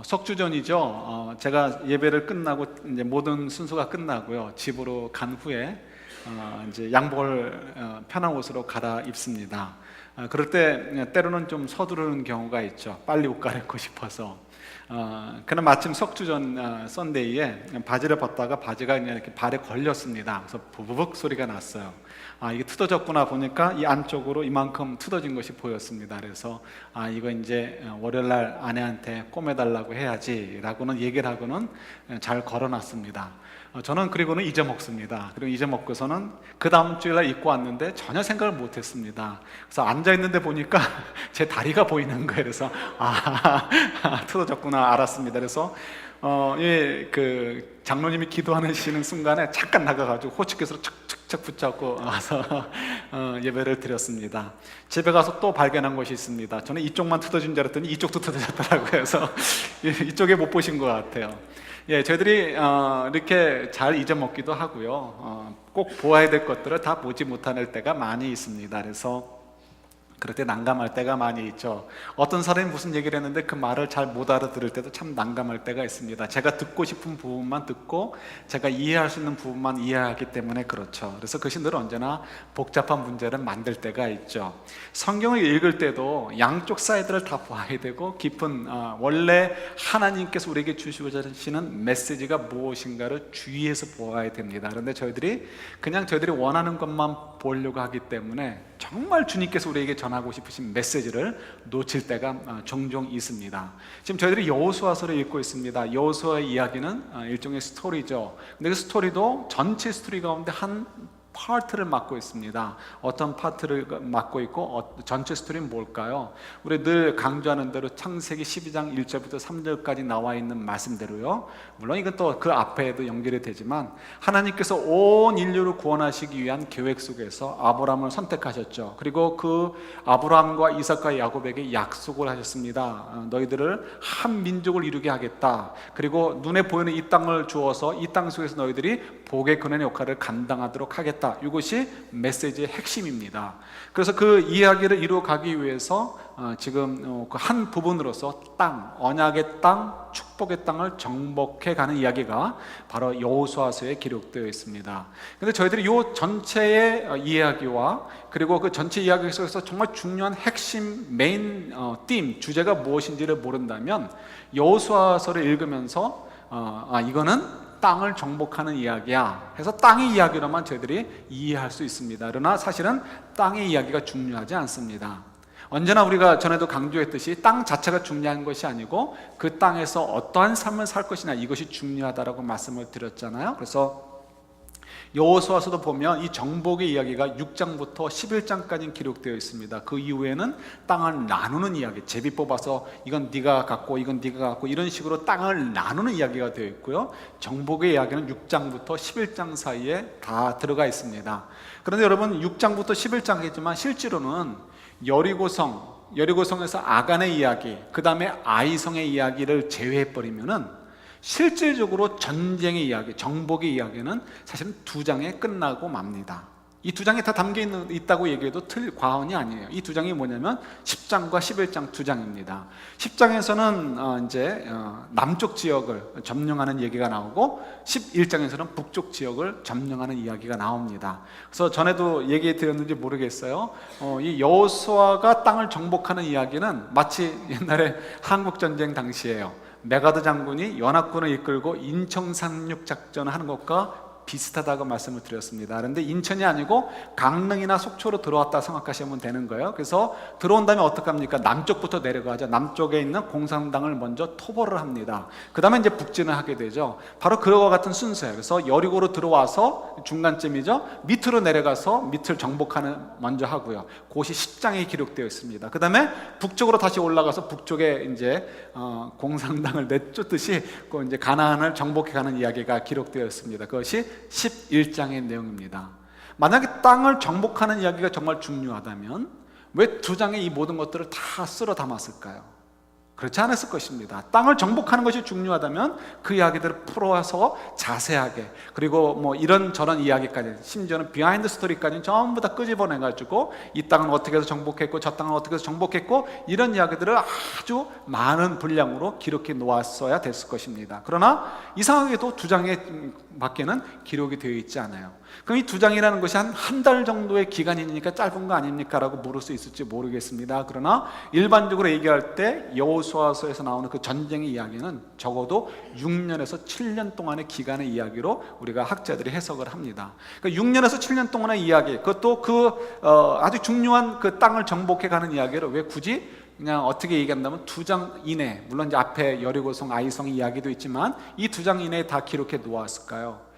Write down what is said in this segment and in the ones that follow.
석주전이죠. 제가 예배를 끝나고 이제 모든 순서가 끝나고요. 집으로 간 후에 이제 양복을 편한 옷으로 갈아입습니다. 그럴 때 때로는 좀 서두르는 경우가 있죠. 빨리 옷 갈아입고 싶어서. 그날 마침 석주전 썬데이에 바지를 벗다가 바지가 그냥 이렇게 발에 걸렸습니다. 그래서 부부북 소리가 났어요. 이게 뜯어졌구나 보니까 이 안쪽으로 이만큼 뜯어진 것이 보였습니다. 그래서 이거 이제 월요일날 아내한테 꼬매달라고 해야지 라고는 얘기를 하고는 잘 걸어놨습니다. 저는 그리고는 잊어먹습니다. 그리고 잊어먹고서는 그 다음 주일날 입고 왔는데 전혀 생각을 못했습니다. 그래서 앉아있는데 보니까 제 다리가 보이는 거예요. 그래서 뜯어졌구나 알았습니다. 그래서 그 장로님이 기도하시는 순간에 잠깐 나가가지고 호치키스로 척척척 붙잡고 와서 예배를 드렸습니다. 집에 가서 또 발견한 것이 있습니다. 저는 이쪽만 뜯어진 줄 알았더니 이쪽도 뜯어졌더라고요. 그래서 이쪽에 못 보신 것 같아요. 저희들이 이렇게 잘 잊어먹기도 하고요. 꼭 보아야 될 것들을 다 보지 못할 때가 많이 있습니다. 그래서 그럴 때 난감할 때가 많이 있죠. 어떤 사람이 무슨 얘기를 했는데 그 말을 잘 못 알아들을 때도 참 난감할 때가 있습니다. 제가 듣고 싶은 부분만 듣고 제가 이해할 수 있는 부분만 이해하기 때문에 그렇죠. 그래서 그것이 늘 언제나 복잡한 문제를 만들 때가 있죠. 성경을 읽을 때도 양쪽 사이드를 다 봐야 되고 깊은 원래 하나님께서 우리에게 주시고자 하시는 메시지가 무엇인가를 주의해서 보아야 됩니다. 그런데 저희들이 원하는 것만 보려고 하기 때문에 정말 주님께서 우리에게 전하고 싶으신 메시지를 놓칠 때가 종종 있습니다. 지금 저희들이 여호수아서를 읽고 있습니다. 여호수아의 이야기는 일종의 스토리죠. 근데 그 스토리도 전체 스토리 가운데 한 파트를 맡고 있습니다. 어떤 파트를 맡고 있고 전체 스토리는 뭘까요? 우리 늘 강조하는 대로 창세기 12장 1절부터 3절까지 나와 있는 말씀대로요. 물론 이건 또 그 앞에도 연결이 되지만 하나님께서 온 인류를 구원하시기 위한 계획 속에서 아브라함을 선택하셨죠. 그리고 그 아브라함과 이삭과 야곱에게 약속을 하셨습니다. 너희들을 한 민족을 이루게 하겠다. 그리고 눈에 보이는 이 땅을 주어서 이 땅 속에서 너희들이 복의 근원의 역할을 감당하도록 하겠다. 이것이 메시지의 핵심입니다. 그래서 그 이야기를 이루어가기 위해서 지금 그 한 부분으로서 땅, 언약의 땅, 축복의 땅을 정복해가는 이야기가 바로 여호수아서에 기록되어 있습니다. 그런데 저희들이 이 전체의 이야기와 그리고 그 전체 이야기 속에서 정말 중요한 핵심 메인 주제가 무엇인지를 모른다면 여호수아서를 읽으면서 이거는 땅을 정복하는 이야기야 해서 땅의 이야기로만 저희들이 이해할 수 있습니다. 그러나 사실은 땅의 이야기가 중요하지 않습니다. 언제나 우리가 전에도 강조했듯이 땅 자체가 중요한 것이 아니고 그 땅에서 어떠한 삶을 살 것이냐 이것이 중요하다라고 말씀을 드렸잖아요. 그래서 여호수아서도 보면 이 정복의 이야기가 6장부터 11장까지 기록되어 있습니다. 그 이후에는 땅을 나누는 이야기, 제비 뽑아서 이건 네가 갖고 이건 네가 갖고 이런 식으로 땅을 나누는 이야기가 되어 있고요. 정복의 이야기는 6장부터 11장 사이에 다 들어가 있습니다. 그런데 여러분 6장부터 11장이지만 실제로는 여리고성에서 아간의 이야기, 그 다음에 아이성의 이야기를 제외해버리면은 실질적으로 전쟁의 이야기, 정복의 이야기는 사실은 2장에 끝나고 맙니다. 이 2장에 다 담겨 있다고 얘기해도 과언이 아니에요. 이 2장이 뭐냐면 10장과 11장 2장입니다. 10장에서는 이제 남쪽 지역을 점령하는 얘기가 나오고 11장에서는 북쪽 지역을 점령하는 이야기가 나옵니다. 그래서 전에도 얘기 드렸는지 모르겠어요. 이 여호수아가 땅을 정복하는 이야기는 마치 옛날에 한국전쟁 당시에요. 메가드 장군이 연합군을 이끌고 인천 상륙 작전을 하는 것과 비슷하다고 말씀을 드렸습니다. 그런데 인천이 아니고 강릉이나 속초로 들어왔다 생각하시면 되는 거예요. 그래서 들어온 다음에 어떡합니까? 남쪽부터 내려가죠. 남쪽에 있는 공산당을 먼저 토벌을 합니다. 그 다음에 이제 북진을 하게 되죠. 바로 그와 같은 순서예요. 그래서 여리고로 들어와서 중간쯤이죠. 밑으로 내려가서 밑을 정복하는 먼저 하고요. 그것이 10장에 기록되어 있습니다. 그 다음에 북쪽으로 다시 올라가서 북쪽에 이제 공산당을 내쫓듯이 그 이제 가나안을 정복해가는 이야기가 기록되어 있습니다. 그것이 11장의 내용입니다. 만약에 땅을 정복하는 이야기가 정말 중요하다면 왜 2장에 이 모든 것들을 다 쓸어 담았을까요? 그렇지 않았을 것입니다. 땅을 정복하는 것이 중요하다면 그 이야기들을 풀어서 자세하게, 그리고 뭐 이런저런 이야기까지, 심지어는 비하인드 스토리까지 전부 다 끄집어내가지고 이 땅은 어떻게 해서 정복했고 저 땅은 어떻게 해서 정복했고, 이런 이야기들을 아주 많은 분량으로 기록해 놓았어야 됐을 것입니다. 그러나 이상하게도 2장에 밖에는 기록이 되어 있지 않아요. 그럼 이 2장이라는 것이 한 달 정도의 기간이니까 짧은 거 아닙니까? 라고 물을 수 있을지 모르겠습니다. 그러나 일반적으로 얘기할 때 여호수아서에서 나오는 그 전쟁의 이야기는 적어도 6년에서 7년 동안의 기간의 이야기로 우리가 학자들이 해석을 합니다. 그러니까 6년에서 7년 동안의 이야기, 그것도 아주 중요한 그 땅을 정복해 가는 이야기를 왜 굳이 그냥 어떻게 얘기한다면 2장 이내, 물론 이제 앞에 여리고성, 아이성 이야기도 있지만 이 2장 이내에 다 기록해 놓았을까요?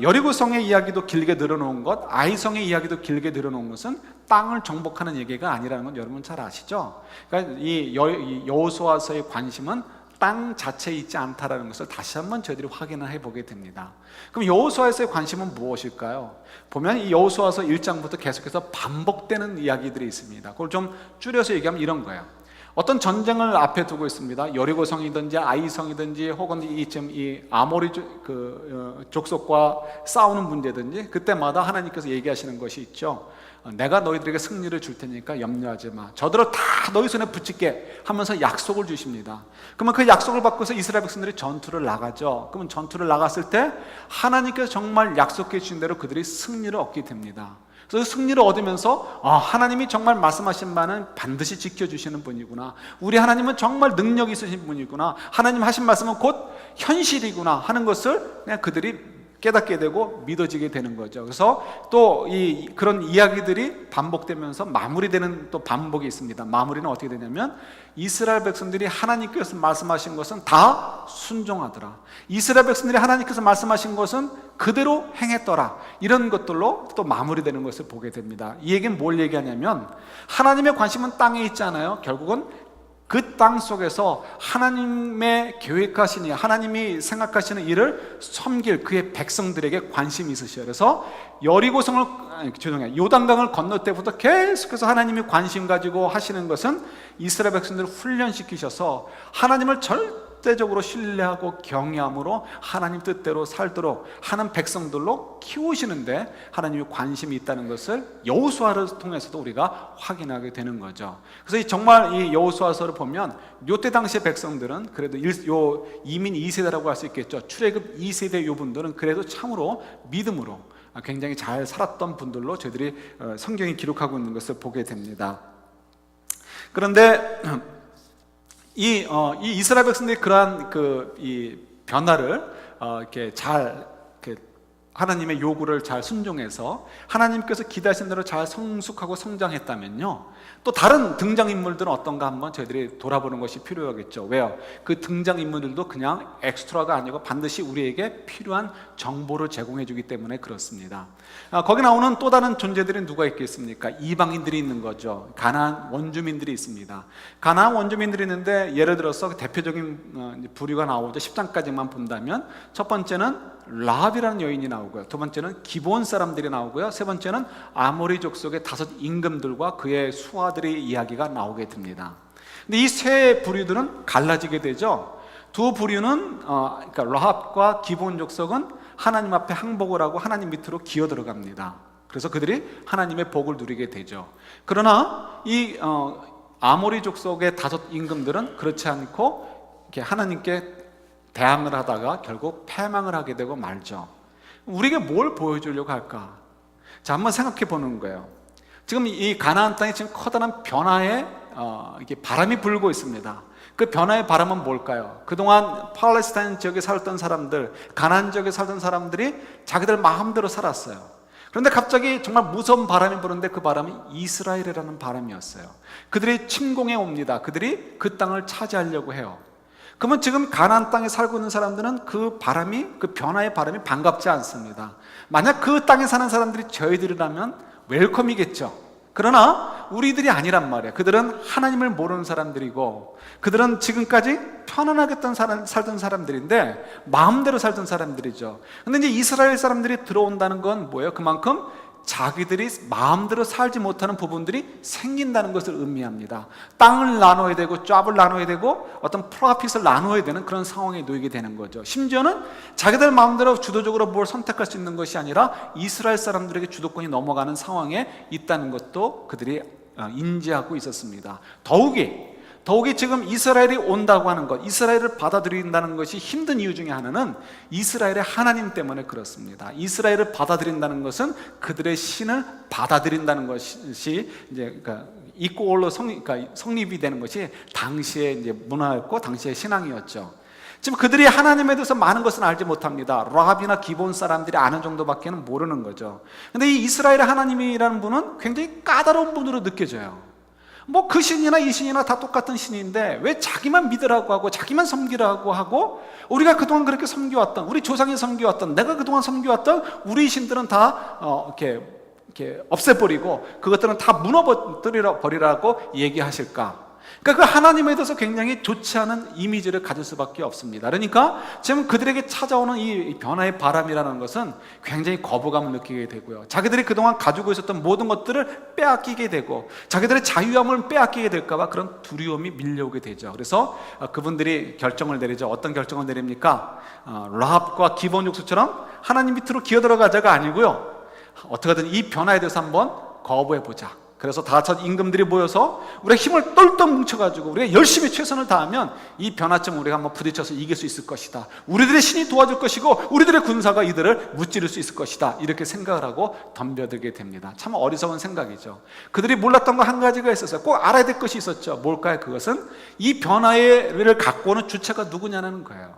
여리고성의 이야기도 길게 늘어놓은 것, 아이성의 이야기도 길게 늘어놓은 것은 땅을 정복하는 얘기가 아니라는 건 여러분 잘 아시죠? 그러니까 이 여호수아서의 관심은 땅 자체에 있지 않다라는 것을 다시 한번 저희들이 확인을 해보게 됩니다. 그럼 여호수아서의 관심은 무엇일까요? 보면 이 여호수아서 1장부터 계속해서 반복되는 이야기들이 있습니다. 그걸 좀 줄여서 얘기하면 이런 거예요. 어떤 전쟁을 앞에 두고 있습니다. 여리고성이든지 아이성이든지 혹은 이 아모리 족속과 싸우는 문제든지, 그때마다 하나님께서 얘기하시는 것이 있죠. 내가 너희들에게 승리를 줄 테니까 염려하지 마. 저들을 다 너희 손에 붙일게 하면서 약속을 주십니다. 그러면 그 약속을 받고서 이스라엘 백성들이 전투를 나가죠. 그러면 전투를 나갔을 때 하나님께서 정말 약속해 주신 대로 그들이 승리를 얻게 됩니다. 그래서 승리를 얻으면서 하나님이 정말 말씀하신 바는 반드시 지켜주시는 분이구나, 우리 하나님은 정말 능력 있으신 분이구나, 하나님 하신 말씀은 곧 현실이구나 하는 것을 그냥 그들이 깨닫게 되고 믿어지게 되는 거죠. 그래서 또 그런 이야기들이 반복되면서 마무리되는 또 반복이 있습니다. 마무리는 어떻게 되냐면 이스라엘 백성들이 하나님께서 말씀하신 것은 다 순종하더라, 이스라엘 백성들이 하나님께서 말씀하신 것은 그대로 행했더라, 이런 것들로 또 마무리되는 것을 보게 됩니다. 이 얘기는 뭘 얘기하냐면 하나님의 관심은 땅에 있지 않아요. 결국은 그 땅 속에서 하나님의 계획하시니, 하나님이 생각하시는 일을 섬길 그의 백성들에게 관심이 있으셔요. 그래서 요단강을 건널 때부터 계속해서 하나님이 관심 가지고 하시는 것은 이스라엘 백성들을 훈련시키셔서 하나님을 절대적으로 신뢰하고 경외함으로 하나님 뜻대로 살도록 하는 백성들로 키우시는데 하나님이 관심이 있다는 것을 여호수아를 통해서도 우리가 확인하게 되는 거죠. 그래서 정말 이 여호수아서를 보면 요때 당시의 백성들은 그래도 이민 2세대라고 할 수 있겠죠. 출애굽 2세대 요 분들은 그래도 참으로 믿음으로 굉장히 잘 살았던 분들로 저희들이 성경이 기록하고 있는 것을 보게 됩니다. 그런데 이 이스라엘 백성들이 그러한 이 변화를 이렇게 잘 하나님의 요구를 잘 순종해서 하나님께서 기대하신 대로 잘 성숙하고 성장했다면요, 또 다른 등장인물들은 어떤가 한번 저희들이 돌아보는 것이 필요하겠죠. 왜요? 그 등장인물들도 그냥 엑스트라가 아니고 반드시 우리에게 필요한 정보를 제공해 주기 때문에 그렇습니다. 거기 나오는 또 다른 존재들이 누가 있겠습니까? 이방인들이 있는 거죠. 가나안 원주민들이 있습니다. 가나안 원주민들이 있는데 예를 들어서 대표적인 부류가 나오죠. 10장까지만 본다면 첫 번째는 라합이라는 여인이 나오고요, 두 번째는 기브온 사람들이 나오고요, 세 번째는 아모리 족속의 5 임금들과 그의 수하들의 이야기가 나오게 됩니다. 근데 이 세 부류들은 갈라지게 되죠. 두 부류는 그러니까 라합과 기브온 족속은 하나님 앞에 항복을 하고 하나님 밑으로 기어 들어갑니다. 그래서 그들이 하나님의 복을 누리게 되죠. 그러나 이 아모리 족속의 5 임금들은 그렇지 않고 이렇게 하나님께 대항을 하다가 결국 패망을 하게 되고 말죠. 우리에게 뭘 보여주려고 할까? 자, 한번 생각해 보는 거예요. 지금 이 가나안 땅에 지금 커다란 변화의 이게 바람이 불고 있습니다. 그 변화의 바람은 뭘까요? 그동안 팔레스타인 지역에 살던 사람들, 가나안 지역에 살던 사람들이 자기들 마음대로 살았어요. 그런데 갑자기 정말 무서운 바람이 부는데 그 바람이 이스라엘이라는 바람이었어요. 그들이 침공해 옵니다. 그들이 그 땅을 차지하려고 해요. 그러면 지금 가나안 땅에 살고 있는 사람들은 그 변화의 바람이 반갑지 않습니다. 만약 그 땅에 사는 사람들이 저희들이라면 웰컴이겠죠. 그러나 우리들이 아니란 말이에요. 그들은 하나님을 모르는 사람들이고, 그들은 지금까지 편안하게 살던 사람들인데 마음대로 살던 사람들이죠. 근데 이제 이스라엘 사람들이 들어온다는 건 뭐예요? 그만큼 자기들이 마음대로 살지 못하는 부분들이 생긴다는 것을 의미합니다. 땅을 나눠야 되고 짭을 나눠야 되고 어떤 프로핏을 나눠야 되는 그런 상황에 놓이게 되는 거죠. 심지어는 자기들 마음대로 주도적으로 뭘 선택할 수 있는 것이 아니라 이스라엘 사람들에게 주도권이 넘어가는 상황에 있다는 것도 그들이 인지하고 있었습니다. 더욱이 지금 이스라엘이 온다고 하는 것, 이스라엘을 받아들인다는 것이 힘든 이유 중에 하나는 이스라엘의 하나님 때문에 그렇습니다. 이스라엘을 받아들인다는 것은 그들의 신을 받아들인다는 것이 이제 이꼴로 성립이 되는 것이 당시의 이제 문화였고 당시의 신앙이었죠. 지금 그들이 하나님에 대해서 많은 것은 알지 못합니다. 라합이나 기본 사람들이 아는 정도밖에는 모르는 거죠. 근데 이 이스라엘의 하나님이라는 분은 굉장히 까다로운 분으로 느껴져요. 뭐 그 신이나 이 신이나 다 똑같은 신인데 왜 자기만 믿으라고 하고 자기만 섬기라고 하고, 우리가 그동안 그렇게 섬겨왔던, 우리 조상이 섬겨왔던, 내가 그동안 섬겨왔던 우리 신들은 다 이렇게 없애버리고 그것들은 다 무너버리라고 얘기하실까? 그러니까 그 하나님에 대해서 굉장히 좋지 않은 이미지를 가질 수밖에 없습니다. 그러니까 지금 그들에게 찾아오는 이 변화의 바람이라는 것은 굉장히 거부감을 느끼게 되고요, 자기들이 그동안 가지고 있었던 모든 것들을 빼앗기게 되고 자기들의 자유함을 빼앗기게 될까 봐 그런 두려움이 밀려오게 되죠. 그래서 그분들이 결정을 내리죠. 어떤 결정을 내립니까? 라합과 기본 족속처럼 하나님 밑으로 기어들어가자가 아니고요, 어떻게든 이 변화에 대해서 한번 거부해보자. 그래서 다 같이 임금들이 모여서 우리가 힘을 똘똘 뭉쳐가지고 우리가 열심히 최선을 다하면 이 변화점 우리가 한번 부딪혀서 이길 수 있을 것이다. 우리들의 신이 도와줄 것이고 우리들의 군사가 이들을 무찌를 수 있을 것이다. 이렇게 생각을 하고 덤벼들게 됩니다. 참 어리석은 생각이죠. 그들이 몰랐던 거 한 가지가 있었어요. 꼭 알아야 될 것이 있었죠. 뭘까요? 그것은 이 변화를 갖고 오는 주체가 누구냐는 거예요.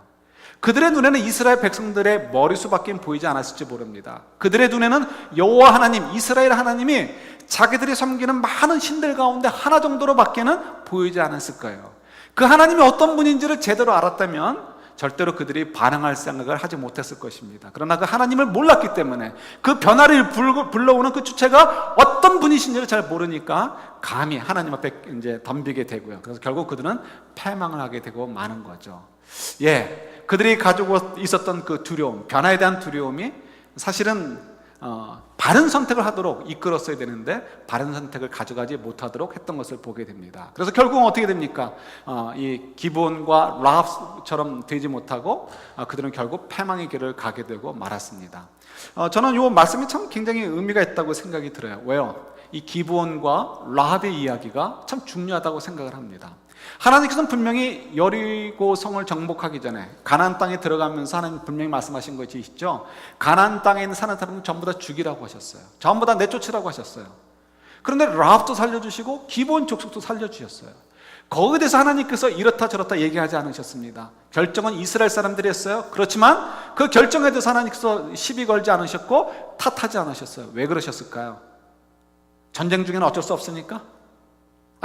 그들의 눈에는 이스라엘 백성들의 머리수밖에 보이지 않았을지 모릅니다. 그들의 눈에는 여호와 하나님, 이스라엘 하나님이 자기들이 섬기는 많은 신들 가운데 하나 정도로밖에는 보이지 않았을 거예요. 그 하나님이 어떤 분인지를 제대로 알았다면 절대로 그들이 반항할 생각을 하지 못했을 것입니다. 그러나 그 하나님을 몰랐기 때문에 그 변화를 불러오는 그 주체가 어떤 분이신지를 잘 모르니까 감히 하나님 앞에 이제 덤비게 되고요. 그래서 결국 그들은 패망을 하게 되고 마는 거죠. 그들이 가지고 있었던 그 두려움, 변화에 대한 두려움이 사실은 바른 선택을 하도록 이끌었어야 되는데 바른 선택을 가져가지 못하도록 했던 것을 보게 됩니다. 그래서 결국은 어떻게 됩니까? 이 기본과 라합처럼 되지 못하고 그들은 결국 패망의 길을 가게 되고 말았습니다. 저는 이 말씀이 참 굉장히 의미가 있다고 생각이 들어요. 왜요? 이 기브온과 라합의 이야기가 참 중요하다고 생각을 합니다. 하나님께서는 분명히 여리고 성을 정복하기 전에 가나안 땅에 들어가면서 하나님 분명히 말씀하신 것이 있죠. 가나안 땅에 있는 사는 사람은 전부 다 죽이라고 하셨어요. 전부 다 내쫓으라고 하셨어요. 그런데 라합도 살려주시고 기브온 족속도 살려주셨어요. 거기에 대해서 하나님께서 이렇다 저렇다 얘기하지 않으셨습니다. 결정은 이스라엘 사람들이 했어요. 그렇지만 그 결정에 대해서 하나님께서 시비 걸지 않으셨고 탓하지 않으셨어요. 왜 그러셨을까요? 전쟁 중에는 어쩔 수 없으니까?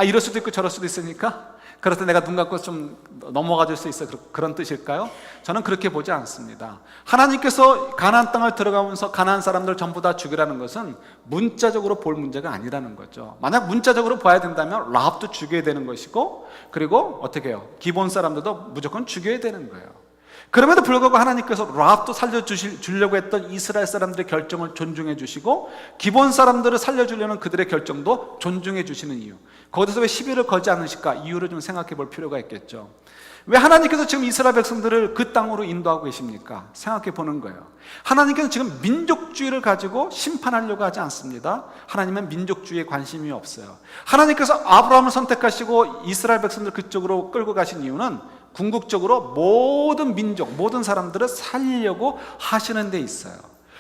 이럴 수도 있고 저럴 수도 있으니까? 그럴 때 내가 눈 감고 좀 넘어가 줄 수 있어, 그런 뜻일까요? 저는 그렇게 보지 않습니다. 하나님께서 가나안 땅을 들어가면서 가나안 사람들 전부 다 죽이라는 것은 문자적으로 볼 문제가 아니라는 거죠. 만약 문자적으로 봐야 된다면 라합도 죽여야 되는 것이고, 그리고 어떻게 해요? 기본 사람들도 무조건 죽여야 되는 거예요. 그럼에도 불구하고 하나님께서 라합도 살려주려고 했던 이스라엘 사람들의 결정을 존중해 주시고 기본 사람들을 살려주려는 그들의 결정도 존중해 주시는 이유, 거기서 왜 시비를 걸지 않으실까? 이유를 좀 생각해 볼 필요가 있겠죠. 왜 하나님께서 지금 이스라엘 백성들을 그 땅으로 인도하고 계십니까? 생각해 보는 거예요. 하나님께서 지금 민족주의를 가지고 심판하려고 하지 않습니다. 하나님은 민족주의에 관심이 없어요. 하나님께서 아브라함을 선택하시고 이스라엘 백성들 그쪽으로 끌고 가신 이유는 궁극적으로 모든 민족, 모든 사람들을 살리려고 하시는 데 있어요.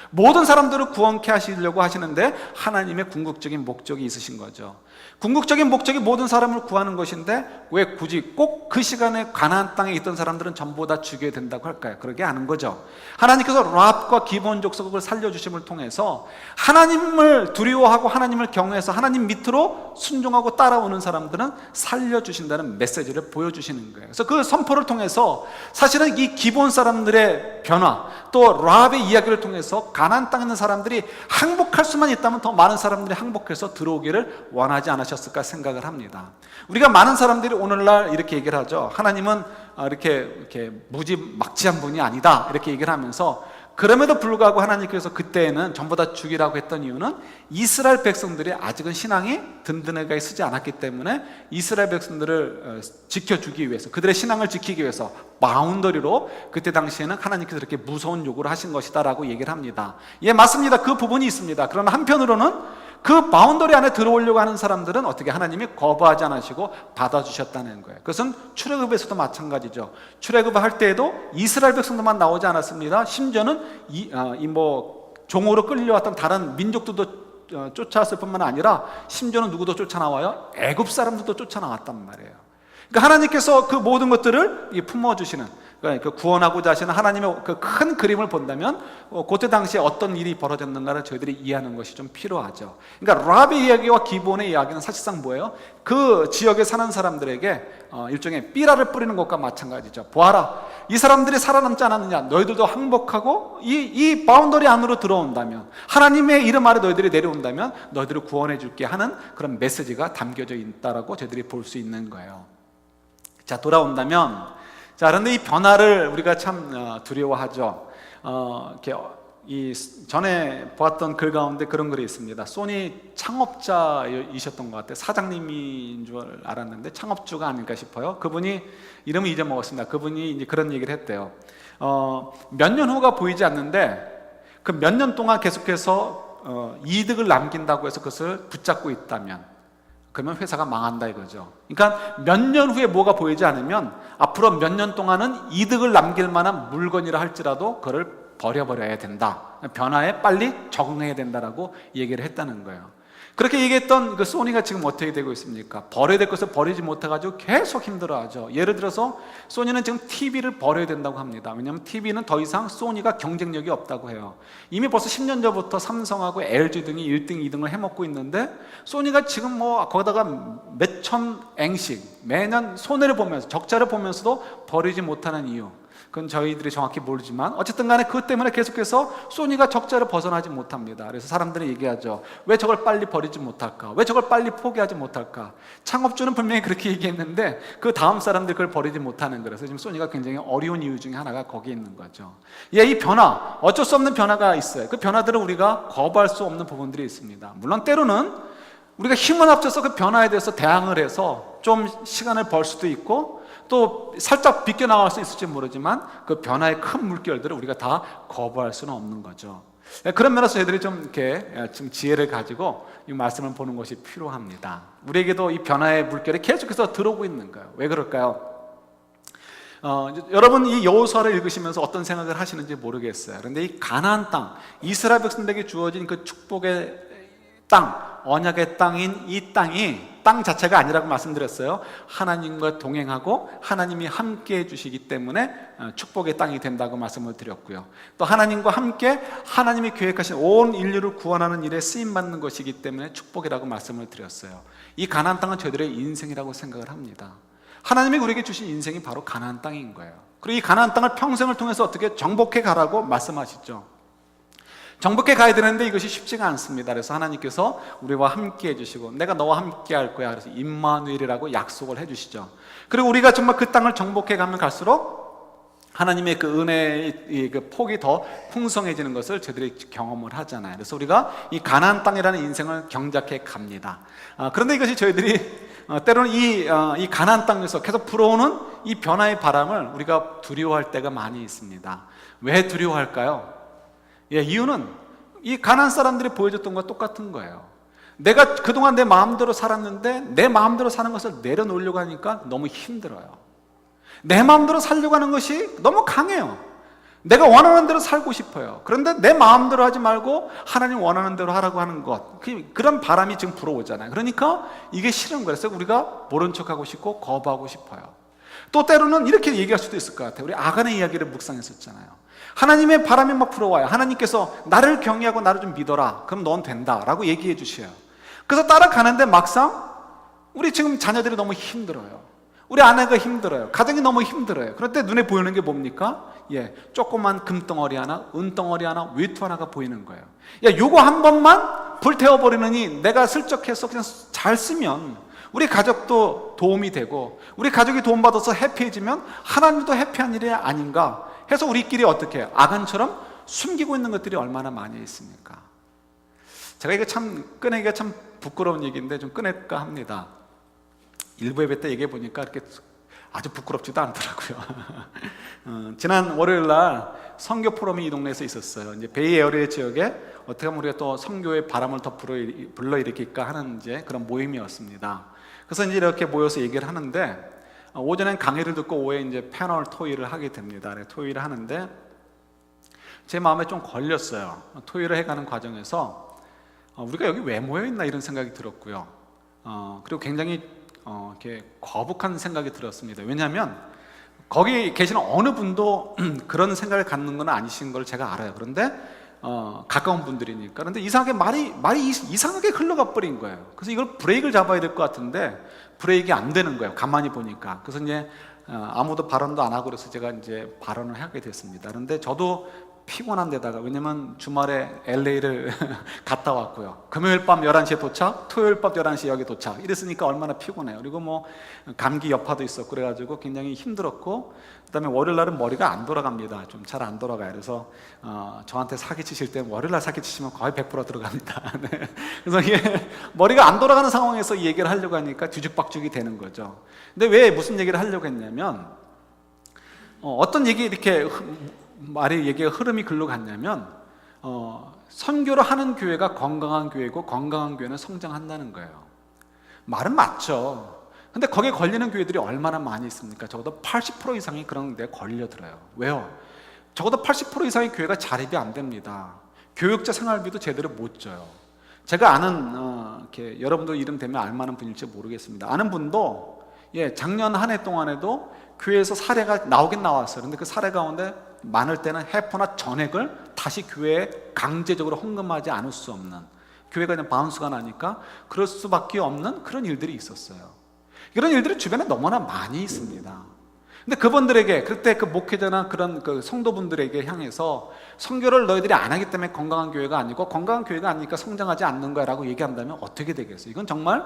모든 사람들을 구원케 하시려고 하시는데 하나님의 궁극적인 목적이 있으신 거죠. 궁극적인 목적이 모든 사람을 구하는 것인데 왜 굳이 꼭 그 시간에 가나안 땅에 있던 사람들은 전부 다 죽여야 된다고 할까요? 그러게 하는 거죠. 하나님께서 라합과 기본 족속을 살려주심을 통해서 하나님을 두려워하고 하나님을 경외해서 하나님 밑으로 순종하고 따라오는 사람들은 살려주신다는 메시지를 보여주시는 거예요. 그래서 그 선포를 통해서 사실은 이 기본 사람들의 변화, 또 라합의 이야기를 통해서 가나안 땅에 있는 사람들이 항복할 수만 있다면 더 많은 사람들이 항복해서 들어오기를 원하지 않으셨을까 생각을 합니다. 우리가 많은 사람들이 오늘날 이렇게 얘기를 하죠. 하나님은 이렇게 무지막지한 분이 아니다, 이렇게 얘기를 하면서 그럼에도 불구하고 하나님께서 그때에는 전부 다 죽이라고 했던 이유는 이스라엘 백성들이 아직은 신앙이 든든하게 서지 않았기 때문에 이스라엘 백성들을 지켜주기 위해서, 그들의 신앙을 지키기 위해서 바운더리로 그때 당시에는 하나님께서 이렇게 무서운 요구를 하신 것이다 라고 얘기를 합니다. 예, 맞습니다. 그 부분이 있습니다. 그러나 한편으로는 그 바운더리 안에 들어오려고 하는 사람들은 어떻게 하나님이 거부하지 않으시고 받아주셨다는 거예요. 그것은 출애굽에서도 마찬가지죠. 출애굽을 할 때에도 이스라엘 백성들만 나오지 않았습니다. 심지어는 종으로 끌려왔던 다른 민족들도 쫓아왔을 뿐만 아니라 심지어는 누구도 쫓아나와요? 애굽 사람들도 쫓아나왔단 말이에요. 그러니까 하나님께서 그 모든 것들을 품어주시는, 그러니까 구원하고자 하시는 하나님의 그 큰 그림을 본다면 그때 당시에 어떤 일이 벌어졌는가를 저희들이 이해하는 것이 좀 필요하죠. 그러니까 라합의 이야기와 기브온의 이야기는 사실상 뭐예요? 그 지역에 사는 사람들에게 일종의 삐라를 뿌리는 것과 마찬가지죠. 보아라, 이 사람들이 살아남지 않았느냐? 너희들도 항복하고 이 바운더리 안으로 들어온다면, 하나님의 이름 아래 너희들이 내려온다면 너희들을 구원해 줄게 하는 그런 메시지가 담겨져 있다라고 저희들이 볼 수 있는 거예요. 자, 돌아온다면, 자, 그런데 이 변화를 우리가 참 두려워하죠. 이 전에 보았던 글 가운데 그런 글이 있습니다. 소니 창업자이셨던 것 같아요. 사장님인 줄 알았는데 창업주가 아닐까 싶어요. 그분이 이름을 잊어먹었습니다. 그분이 이제 그런 얘기를 했대요. 몇 년 후가 보이지 않는데 그 몇 년 동안 계속해서 이득을 남긴다고 해서 그것을 붙잡고 있다면, 그러면 회사가 망한다 이거죠. 그러니까 몇 년 후에 뭐가 보이지 않으면 앞으로 몇 년 동안은 이득을 남길 만한 물건이라 할지라도 그걸 버려버려야 된다. 변화에 빨리 적응해야 된다라고 얘기를 했다는 거예요. 그렇게 얘기했던 그 소니가 지금 어떻게 되고 있습니까? 버려야 될 것을 버리지 못해가지고 계속 힘들어하죠. 예를 들어서 소니는 지금 TV를 버려야 된다고 합니다. 왜냐하면 TV는 더 이상 소니가 경쟁력이 없다고 해요. 이미 벌써 10년 전부터 삼성하고 LG 등이 1등, 2등을 해먹고 있는데 소니가 지금 거기다가 몇천 앵씩 매년 손해를 보면서, 적자를 보면서도 버리지 못하는 이유, 그건 저희들이 정확히 모르지만 어쨌든 간에 그것 때문에 계속해서 소니가 적자를 벗어나지 못합니다. 그래서 사람들이 얘기하죠. 왜 저걸 빨리 버리지 못할까? 왜 저걸 빨리 포기하지 못할까? 창업주는 분명히 그렇게 얘기했는데 그 다음 사람들이 그걸 버리지 못하는 거라서 지금 소니가 굉장히 어려운 이유 중에 하나가 거기에 있는 거죠. 예, 이 변화, 어쩔 수 없는 변화가 있어요. 그 변화들은 우리가 거부할 수 없는 부분들이 있습니다. 물론 때로는 우리가 힘을 합쳐서 그 변화에 대해서 대항을 해서 좀 시간을 벌 수도 있고 또 살짝 비껴나갈 수 있을지 모르지만 그 변화의 큰 물결들을 우리가 다 거부할 수는 없는 거죠. 그런 면에서 저희들이 좀 이렇게 좀 지혜를 가지고 이 말씀을 보는 것이 필요합니다. 우리에게도 이 변화의 물결이 계속해서 들어오고 있는 거예요. 왜 그럴까요? 여러분 이 여호수아를 읽으시면서 어떤 생각을 하시는지 모르겠어요. 그런데 이 가나안 땅, 이스라엘 백성들에게 주어진 그 축복의 땅, 언약의 땅인 이 땅이 땅 자체가 아니라고 말씀드렸어요. 하나님과 동행하고 하나님이 함께 해주시기 때문에 축복의 땅이 된다고 말씀을 드렸고요. 또 하나님과 함께 하나님이 계획하신 온 인류를 구원하는 일에 쓰임받는 것이기 때문에 축복이라고 말씀을 드렸어요. 이 가나안 땅은 저희들의 인생이라고 생각을 합니다. 하나님이 우리에게 주신 인생이 바로 가나안 땅인 거예요. 그리고 이 가나안 땅을 평생을 통해서 어떻게 정복해 가라고 말씀하시죠. 정복해 가야 되는데 이것이 쉽지가 않습니다. 그래서 하나님께서 우리와 함께 해주시고 내가 너와 함께 할 거야. 그래서 임마누엘이라고 약속을 해주시죠. 그리고 우리가 정말 그 땅을 정복해 가면 갈수록 하나님의 그 은혜의 그 폭이 더 풍성해지는 것을 저희들이 경험을 하잖아요. 그래서 우리가 이 가나안 땅이라는 인생을 경작해 갑니다. 그런데 이것이 저희들이 때로는 이 가나안 땅에서 계속 불어오는 이 변화의 바람을 우리가 두려워할 때가 많이 있습니다. 왜 두려워할까요? 예, 이유는 이 가나안 사람들이 보여줬던 것과 똑같은 거예요. 내가 그동안 내 마음대로 살았는데 내 마음대로 사는 것을 내려놓으려고 하니까 너무 힘들어요. 내 마음대로 살려고 하는 것이 너무 강해요. 내가 원하는 대로 살고 싶어요. 그런데 내 마음대로 하지 말고 하나님 원하는 대로 하라고 하는 것, 그런 바람이 지금 불어오잖아요. 그러니까 이게 싫은 거예요. 그래서 우리가 모른 척하고 싶고 거부하고 싶어요. 또 때로는 이렇게 얘기할 수도 있을 것 같아요. 우리 아간의 이야기를 묵상했었잖아요. 하나님의 바람이 막 불어와요. 하나님께서 나를 경외하고 나를 좀 믿어라. 그럼 넌 된다 라고 얘기해 주셔요. 그래서 따라가는데 막상 우리 지금 자녀들이 너무 힘들어요. 우리 아내가 힘들어요. 가정이 너무 힘들어요. 그럴 때 눈에 보이는 게 뭡니까? 예, 조그만 금덩어리 하나, 은덩어리 하나, 외투 하나가 보이는 거예요. 야, 요거 한 번만 불태워버리느니 내가 슬쩍해서 그냥 잘 쓰면 우리 가족도 도움이 되고 우리 가족이 도움받아서 해피해지면 하나님도 해피한 일이 아닌가 해서 우리끼리 어떻게 해요? 아간처럼 숨기고 있는 것들이 얼마나 많이 있습니까? 제가 이거 참 꺼내기가 참 부끄러운 얘기인데 좀 꺼낼까 합니다. 일부 예배 때 얘기해 보니까 이렇게 아주 부끄럽지도 않더라고요. 지난 월요일 날 선교 포럼이 이 동네에서 있었어요. 이제 베이에어리아 지역에 어떻게 하면 우리가 또 선교의 바람을 더 불러일으킬까 하는 이제 그런 모임이었습니다. 그래서 이제 이렇게 모여서 얘기를 하는데, 오전엔 강의를 듣고 오후에 이제 패널 토의를 하게 됩니다. 토의를 하는데 제 마음에 좀 걸렸어요. 토의를 해가는 과정에서 우리가 여기 왜 모여 있나 이런 생각이 들었고요. 그리고 굉장히 이렇게 거북한 생각이 들었습니다. 왜냐하면 거기 계시는 어느 분도 그런 생각을 갖는 건 아니신 걸 제가 알아요. 그런데 가까운 분들이니까. 그런데 이상하게 말이 이상하게 흘러가 버린 거예요. 그래서 이걸 브레이크를 잡아야 될 것 같은데 브레이크가 안 되는 거예요. 가만히 보니까. 그래서 이제 아무도 발언도 안 하고 그래서 제가 이제 발언을 하게 됐습니다. 그런데 저도 피곤한 데다가, 왜냐면 주말에 LA를 갔다 왔고요. 금요일 밤 11시에 도착, 토요일 밤 11시에 여기 도착. 이랬으니까 얼마나 피곤해요. 그리고 뭐 감기 여파도 있었고 그래가지고 굉장히 힘들었고, 그다음에 월요일 날은 머리가 안 돌아갑니다. 좀 잘 안 돌아가요. 그래서 저한테 사기치실 때 월요일 날 사기치시면 거의 100% 들어갑니다. 네. 그래서 이게 머리가 안 돌아가는 상황에서 이 얘기를 하려고 하니까 뒤죽박죽이 되는 거죠. 근데 왜 무슨 얘기를 하려고 했냐면, 어떤 얘기 이렇게 얘기의 흐름이 글로 갔냐면, 선교를 하는 교회가 건강한 교회고 건강한 교회는 성장한다는 거예요. 말은 맞죠. 근데 거기에 걸리는 교회들이 얼마나 많이 있습니까? 적어도 80% 이상이 그런 데 걸려들어요. 왜요? 적어도 80% 이상의 교회가 자립이 안 됩니다. 교육자 생활비도 제대로 못 줘요. 제가 아는 이렇게 여러분들 이름 되면 알만한 분일지 모르겠습니다. 아는 분도 작년 한 해 동안에도 교회에서 사례가 나오긴 나왔어요. 근데 그 사례 가운데 많을 때는 해포나 전액을 다시 교회에 강제적으로 헌금하지 않을 수 없는, 교회가 그냥 바운스가 나니까 그럴 수밖에 없는 그런 일들이 있었어요. 이런 일들이 주변에 너무나 많이 있습니다. 근데 그분들에게, 그때 그 목회자나 그런 그 성도분들에게 향해서 선교를 너희들이 안 하기 때문에 건강한 교회가 아니고 건강한 교회가 아니니까 성장하지 않는 거야 라고 얘기한다면 어떻게 되겠어요? 이건 정말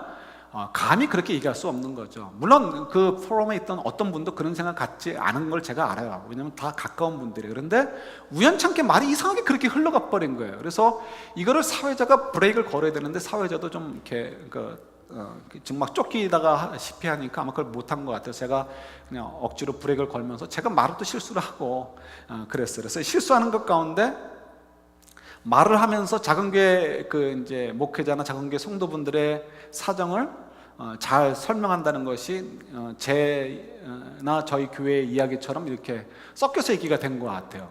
감히 그렇게 얘기할 수 없는 거죠. 물론 그 포럼에 있던 어떤 분도 그런 생각 갖지 않은 걸 제가 알아요. 왜냐하면 다 가까운 분들이에요. 그런데 우연찮게 말이 이상하게 그렇게 흘러가 버린 거예요. 그래서 이거를 사회자가 브레이크를 걸어야 되는데 사회자도 좀 이렇게 지금 막 쫓기다가 하니까 아마 그걸 못한 것 같아요. 제가 그냥 억지로 브레이크를 걸면서 제가 말을 또 실수를 하고 그랬어요. 그래서 실수하는 것 가운데 말을 하면서 작은 교회 이제 목회자나 작은 교회 성도분들의 사정을 잘 설명한다는 것이 제나 저희 교회의 이야기처럼 이렇게 섞여서 얘기가 된 것 같아요.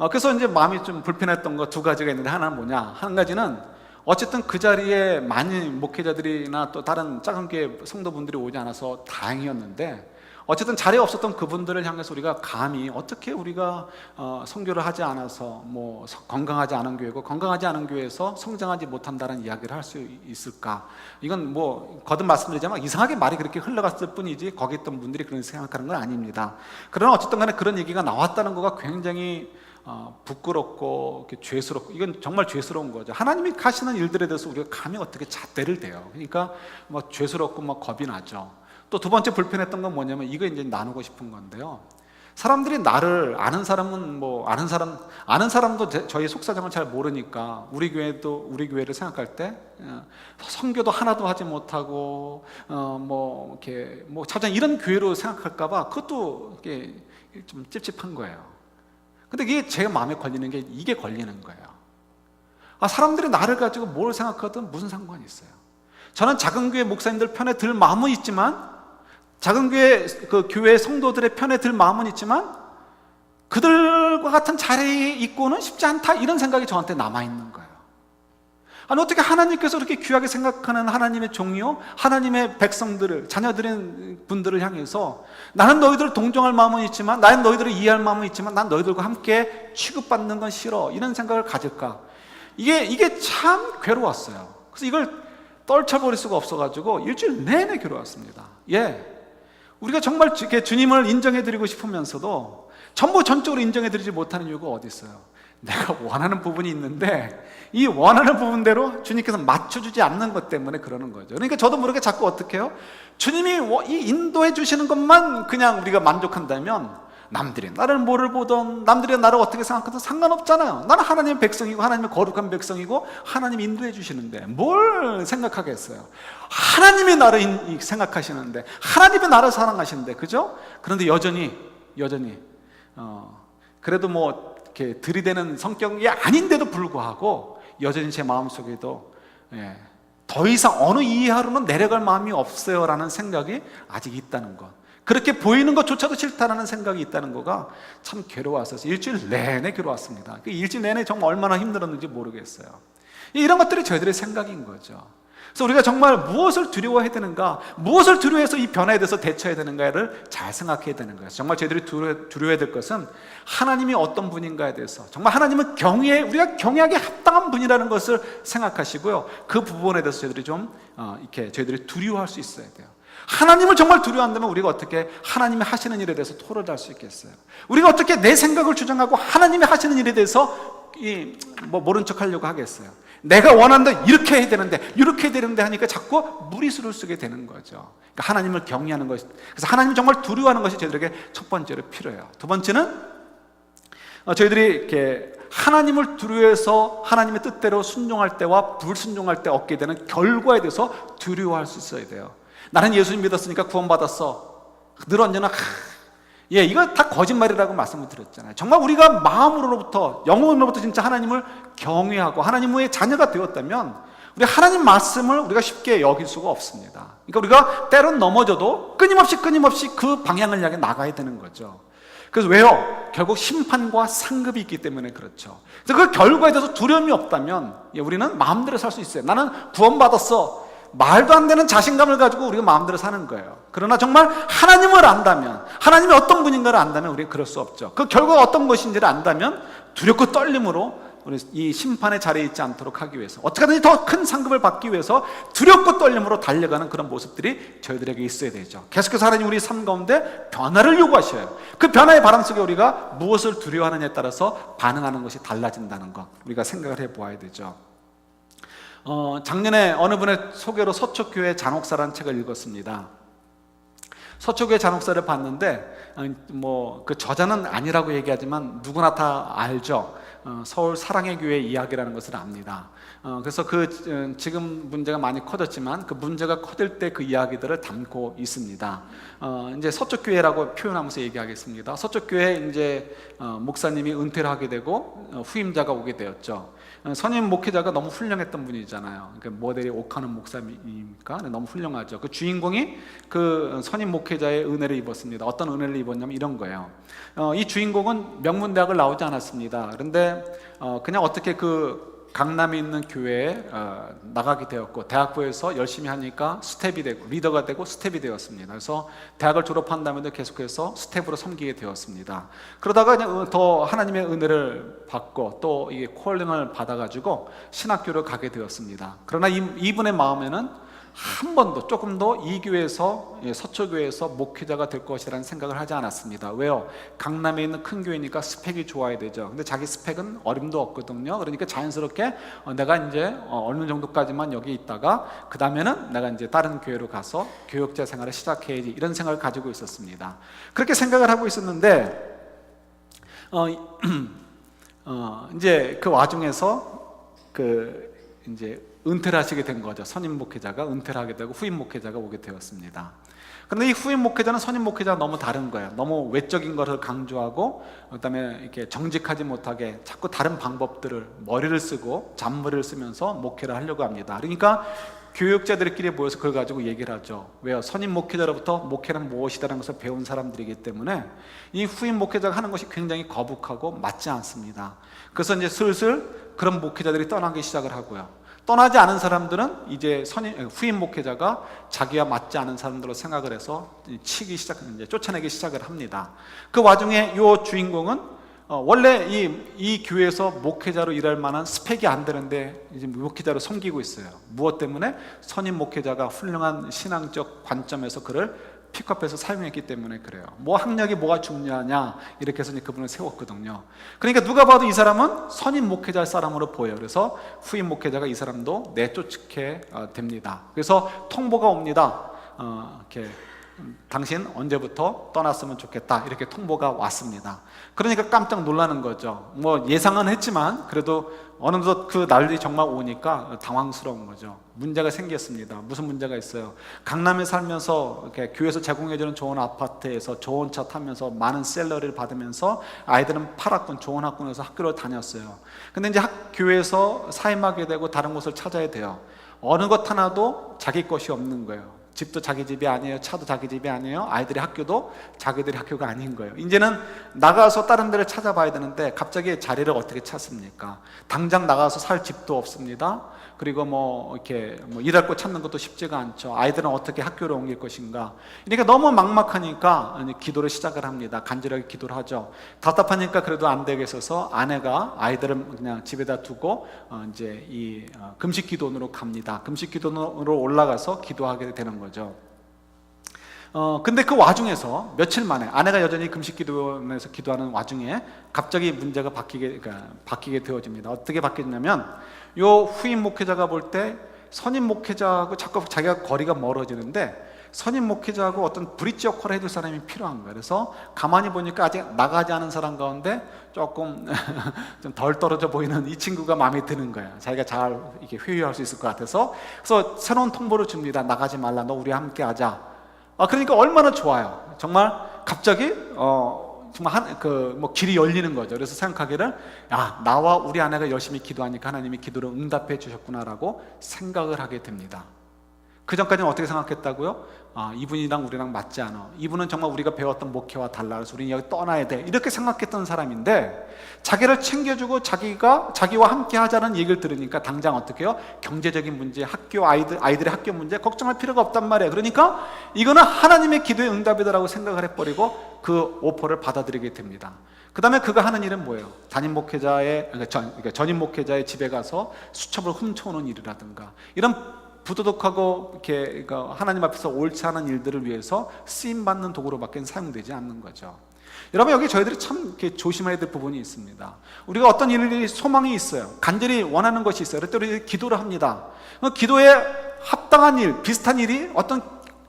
그래서 이제 마음이 좀 불편했던 거 두 가지가 있는데, 하나는 뭐냐? 한 가지는 어쨌든 그 자리에 많은 목회자들이나 또 다른 작은 교회 성도분들이 오지 않아서 다행이었는데, 어쨌든 자리에 없었던 그분들을 향해서 우리가 감히 어떻게 우리가 선교를 하지 않아서 뭐 건강하지 않은 교회고 건강하지 않은 교회에서 성장하지 못한다는 이야기를 할 수 있을까? 이건 뭐 거듭 말씀드리자면 이상하게 말이 그렇게 흘러갔을 뿐이지 거기 있던 분들이 그런 생각하는 건 아닙니다. 그러나 어쨌든 간에 그런 얘기가 나왔다는 거가 굉장히 부끄럽고 죄스럽고, 이건 정말 죄스러운 거죠. 하나님이 하시는 일들에 대해서 우리가 감히 어떻게 잣대를 대요. 그러니까 뭐 죄스럽고 막 겁이 나죠. 또 두 번째 불편했던 건 뭐냐면, 이거 이제 나누고 싶은 건데요. 사람들이 나를 아는 사람은 뭐 아는 사람도 저희 속사정을 잘 모르니까 우리 교회를 생각할 때 선교도 하나도 하지 못하고 뭐 이렇게 뭐 차장 이런 교회로 생각할까봐 그것도 이게 좀 찝찝한 거예요. 근데 이게 제 마음에 걸리는 게 이게 걸리는 거예요. 사람들이 나를 가지고 뭘 생각하든 무슨 상관이 있어요. 저는 작은 교회 목사님들 편에 들 마음은 있지만, 작은 교회 교회 성도들의 편에 들 마음은 있지만 그들과 같은 자리에 있고는 싶지 않다, 이런 생각이 저한테 남아있는 거예요. 어떻게 하나님께서 그렇게 귀하게 생각하는 하나님의 종이요, 하나님의 백성들을, 자녀들인 분들을 향해서 나는 너희들을 동정할 마음은 있지만, 나는 너희들을 이해할 마음은 있지만 난 너희들과 함께 취급받는 건 싫어, 이런 생각을 가질까? 이게 참 괴로웠어요. 그래서 이걸 떨쳐버릴 수가 없어가지고 일주일 내내 괴로웠습니다. 우리가 정말 주님을 인정해드리고 싶으면서도 전적으로 인정해드리지 못하는 이유가 어디 있어요? 내가 원하는 부분이 있는데 이 원하는 부분대로 주님께서 맞춰주지 않는 것 때문에 그러는 거죠. 그러니까 저도 모르게 자꾸 어떻게 해요? 주님이 이 인도해 주시는 것만 그냥 우리가 만족한다면 남들이 나를 뭐를 보던, 남들이 나를 어떻게 생각하든 상관없잖아요. 나는 하나님의 백성이고 하나님의 거룩한 백성이고 하나님이 인도해 주시는데 뭘 생각하겠어요. 하나님이 나를 생각하시는데, 하나님이 나를 사랑하시는데, 그죠? 그런데 여전히 그래도 뭐 이렇게 들이대는 성격이 아닌데도 불구하고 여전히 제 마음속에도 더 이상 어느 이하로는 내려갈 마음이 없어요 라는 생각이 아직 있다는 것, 그렇게 보이는 것조차도 싫다라는 생각이 있다는 거가 참 괴로웠어서 일주일 내내 괴로웠습니다. 그 일주일 내내 정말 얼마나 힘들었는지 모르겠어요. 이런 것들이 저희들의 생각인 거죠. 그래서 우리가 정말 무엇을 두려워해야 되는가, 무엇을 두려워해서 이 변화에 대해서 대처해야 되는가를 잘 생각해야 되는 거예요. 정말 저희들이 두려워해야 될 것은 하나님이 어떤 분인가에 대해서, 정말 하나님은 우리가 경외하기 합당한 분이라는 것을 생각하시고요, 그 부분에 대해서 저희들이 좀 이렇게 저희들이 두려워할 수 있어야 돼요. 하나님을 정말 두려워한다면 우리가 어떻게 하나님이 하시는 일에 대해서 토론을 할 수 있겠어요? 우리가 어떻게 내 생각을 주장하고 하나님이 하시는 일에 대해서 모른 척 하려고 하겠어요? 내가 원하는데 이렇게 해야 되는데 이렇게 해야 되는데 하니까 자꾸 무리수를 쓰게 되는 거죠. 그러니까 하나님을 경외하는 것, 그래서 하나님을 정말 두려워하는 것이 저희들에게 첫 번째로 필요해요. 두 번째는 저희들이 이렇게 하나님을 두려워해서 하나님의 뜻대로 순종할 때와 불순종할 때 얻게 되는 결과에 대해서 두려워할 수 있어야 돼요. 나는 예수님 믿었으니까 구원받았어, 늘 언제나 이거 다 거짓말이라고 말씀을 드렸잖아요. 정말 우리가 마음으로부터, 영혼으로부터 진짜 하나님을 경외하고 하나님의 자녀가 되었다면 우리 하나님 말씀을 우리가 쉽게 여길 수가 없습니다. 그러니까 우리가 때론 넘어져도 끊임없이 그 방향을 향해 나가야 되는 거죠. 그래서 왜요? 결국 심판과 상급이 있기 때문에 그렇죠. 그래서 그 결과에 대해서 두려움이 없다면 우리는 마음대로 살 수 있어요. 나는 구원받았어, 말도 안 되는 자신감을 가지고 우리가 마음대로 사는 거예요. 그러나 정말 하나님을 안다면, 하나님이 어떤 분인가를 안다면 우리는 그럴 수 없죠. 그 결과가 어떤 것인지를 안다면 두렵고 떨림으로 우리 이 심판의 자리에 있지 않도록 하기 위해서, 어떻게든지 더 큰 상급을 받기 위해서 두렵고 떨림으로 달려가는 그런 모습들이 저희들에게 있어야 되죠. 계속해서 하나님 우리 삶 가운데 변화를 요구하셔요. 그 변화의 바람 속에 우리가 무엇을 두려워하느냐에 따라서 반응하는 것이 달라진다는 것, 우리가 생각을 해보아야 되죠. 작년에 어느 분의 소개로 서초교회 잔혹사라는 책을 읽었습니다. 서초교회 잔혹사를 봤는데 그 저자는 아니라고 얘기하지만 누구나 다 알죠. 서울 사랑의 교회 이야기라는 것을 압니다. 그래서 지금 문제가 많이 커졌지만 그 문제가 커질 때 그 이야기들을 담고 있습니다. 이제 서초교회라고 표현하면서 얘기하겠습니다. 서초교회 이제 목사님이 은퇴를 하게 되고 후임자가 오게 되었죠. 선임 목회자가 너무 훌륭했던 분이잖아요. 그러니까 모델이 옥하는 목사님이니까 너무 훌륭하죠. 그 주인공이 그 선임 목회자의 은혜를 입었습니다. 어떤 은혜를 입었냐면 이런 거예요. 이 주인공은 명문대학을 나오지 않았습니다. 그런데 그냥 어떻게 그 강남에 있는 교회에 나가게 되었고, 대학부에서 열심히 하니까 스텝이 되고 리더가 되고 스텝이 되었습니다. 그래서 대학을 졸업한 다음에도 계속해서 스텝으로 섬기게 되었습니다. 그러다가 그냥 더 하나님의 은혜를 받고 또 이게 콜링을 받아가지고 신학교를 가게 되었습니다. 그러나 이분의 마음에는 한 번도 조금 더 이 교회에서, 서초교회에서 목회자가 될 것이라는 생각을 하지 않았습니다. 왜요? 강남에 있는 큰 교회니까 스펙이 좋아야 되죠. 근데 자기 스펙은 어림도 없거든요. 그러니까 자연스럽게 내가 이제 어느 정도까지만 여기 있다가 그 다음에는 내가 이제 다른 교회로 가서 교역자 생활을 시작해야지, 이런 생각을 가지고 있었습니다. 그렇게 생각을 하고 있었는데 이제 그 와중에서 이제 은퇴를 하시게 된 거죠. 선임 목회자가 은퇴를 하게 되고 후임 목회자가 오게 되었습니다. 그런데 이 후임 목회자는 선임 목회자가 너무 다른 거예요. 너무 외적인 것을 강조하고, 그다음에 이렇게 정직하지 못하게 자꾸 다른 방법들을, 머리를 쓰고 잔머리를 쓰면서 목회를 하려고 합니다. 그러니까 교육자들끼리 모여서 그걸 가지고 얘기를 하죠. 왜요? 선임 목회자로부터 목회는 무엇이다라는 것을 배운 사람들이기 때문에 이 후임 목회자가 하는 것이 굉장히 거북하고 맞지 않습니다. 그래서 이제 슬슬 그런 목회자들이 떠나기 시작을 하고요. 떠나지 않은 사람들은 이제 후임 목회자가 자기와 맞지 않은 사람들로 생각을 해서 이제 쫓아내기 시작을 합니다. 그 와중에 이 주인공은 원래 이 교회에서 목회자로 일할 만한 스펙이 안 되는데 이제 목회자로 섬기고 있어요. 무엇 때문에? 선임 목회자가 훌륭한 신앙적 관점에서 그를 픽업해서 사용했기 때문에 그래요. 뭐 학력이 뭐가 중요하냐, 이렇게 해서 그분을 세웠거든요. 그러니까 누가 봐도 이 사람은 선임 목회자 사람으로 보여요. 그래서 후임 목회자가 이 사람도 내쫓게 됩니다. 그래서 통보가 옵니다. 이렇게 당신 언제부터 떠났으면 좋겠다 이렇게 통보가 왔습니다. 그러니까 깜짝 놀라는 거죠. 뭐 예상은 했지만 그래도 어느덧 그 날이 정말 오니까 당황스러운 거죠. 문제가 생겼습니다. 무슨 문제가 있어요? 강남에 살면서 이렇게 교회에서 제공해주는 좋은 아파트에서 좋은 차 타면서 많은 샐러리를 받으면서 아이들은 8학군 좋은 학군에서 학교를 다녔어요. 근데 이제 교회에서 사임하게 되고 다른 곳을 찾아야 돼요. 어느 것 하나도 자기 것이 없는 거예요. 집도 자기 집이 아니에요. 차도 자기 집이 아니에요. 아이들의 학교도 자기들의 학교가 아닌 거예요. 이제는 나가서 다른 데를 찾아봐야 되는데 갑자기 자리를 어떻게 찾습니까? 당장 나가서 살 집도 없습니다. 그리고 뭐 이렇게 일할 곳 찾는 것도 쉽지가 않죠. 아이들은 어떻게 학교를 옮길 것인가. 그러니까 너무 막막하니까 기도를 시작을 합니다. 간절하게 기도를 하죠. 답답하니까 그래도 안 되겠어서 아내가 아이들을 그냥 집에다 두고 이제 이 금식 기도원으로 갑니다. 금식 기도원으로 올라가서 기도하게 되는 거죠. 근데 그 와중에서 며칠 만에 아내가 여전히 금식 기도원에서 기도하는 와중에 갑자기 문제가 바뀌게 되어집니다. 어떻게 바뀌었냐면 요 후임 목회자가 볼 때 선임 목회자하고 자꾸 자기가 거리가 멀어지는데 선임 목회자하고 어떤 브릿지 역할을 해줄 사람이 필요한 거예요. 그래서 가만히 보니까 아직 나가지 않은 사람 가운데 조금 좀 덜 떨어져 보이는 이 친구가 마음에 드는 거예요. 자기가 잘 이렇게 회유할 수 있을 것 같아서. 그래서 새로운 통보를 줍니다. 나가지 말라. 너 우리와 함께 하자. 그러니까 얼마나 좋아요. 정말 갑자기 정말 길이 열리는 거죠. 그래서 생각하기를 나와 우리 아내가 열심히 기도하니까 하나님이 기도를 응답해 주셨구나라고 생각을 하게 됩니다. 그 전까지는 어떻게 생각했다고요? 이분이랑 우리랑 맞지 않아. 이분은 정말 우리가 배웠던 목회와 달라. 그래서 우리는 여기 떠나야 돼. 이렇게 생각했던 사람인데 자기를 챙겨주고 자기와 함께 하자는 얘기를 들으니까 당장 어떻게 해요? 경제적인 문제, 아이들의 학교 문제 걱정할 필요가 없단 말이에요. 그러니까 이거는 하나님의 기도의 응답이다라고 생각을 해버리고 그 오퍼를 받아들이게 됩니다. 그 다음에 그가 하는 일은 뭐예요? 전임 목회자의 집에 가서 수첩을 훔쳐오는 일이라든가 이런 부도덕하고 이렇게 하나님 앞에서 옳지 않은 일들을 위해서 쓰임받는 도구로밖에 사용되지 않는 거죠. 여러분, 여기 저희들이 참 이렇게 조심해야 될 부분이 있습니다. 우리가 어떤 일이 소망이 있어요. 간절히 원하는 것이 있어요. 그럴 때 우리 기도를 합니다. 기도에 합당한 일, 비슷한 일이 어떤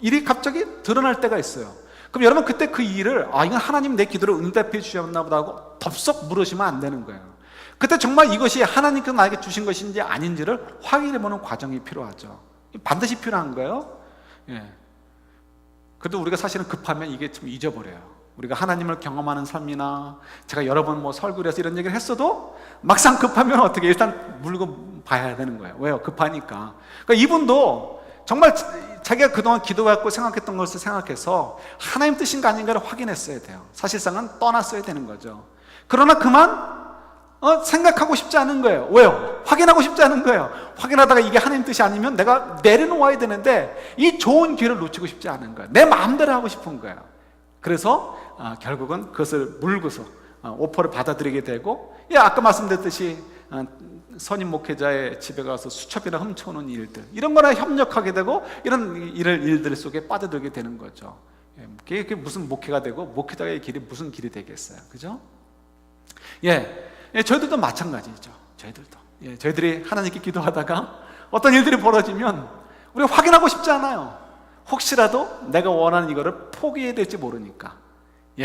일이 갑자기 드러날 때가 있어요. 그럼 여러분 그때 그 일을 이건 하나님 내 기도를 응답해 주셨나 보다 하고 덥석 물으시면 안 되는 거예요. 그때 정말 이것이 하나님께서 나에게 주신 것인지 아닌지를 확인해보는 과정이 필요하죠. 반드시 필요한 거예요. 그래도 우리가 사실은 급하면 이게 좀 잊어버려요. 우리가 하나님을 경험하는 삶이나 제가 여러 번 설교를 해서 이런 얘기를 했어도 막상 급하면 어떻게 일단 물고 봐야 되는 거예요. 왜요? 급하니까. 그러니까 이분도 정말 자기가 그동안 기도했고 생각했던 것을 생각해서 하나님 뜻인가 아닌가를 확인했어야 돼요. 사실상은 떠났어야 되는 거죠. 그러나 그만 생각하고 싶지 않은 거예요. 왜요? 확인하고 싶지 않은 거예요. 확인하다가 이게 하나님 뜻이 아니면 내가 내려놓아야 되는데 이 좋은 기회를 놓치고 싶지 않은 거예요. 내 마음대로 하고 싶은 거예요. 그래서 결국은 그것을 물고서 오퍼를 받아들이게 되고, 아까 말씀드렸듯이 선임 목회자의 집에 가서 수첩이나 훔쳐오는 일들, 이런 거나 협력하게 되고 이런 일들 속에 빠져들게 되는 거죠. 그게 무슨 목회가 되고 목회자의 길이 무슨 길이 되겠어요. 그죠? 저희들도 마찬가지죠. 저희들이 하나님께 기도하다가 어떤 일들이 벌어지면 우리가 확인하고 싶지 않아요. 혹시라도 내가 원하는 이거를 포기해야 될지 모르니까.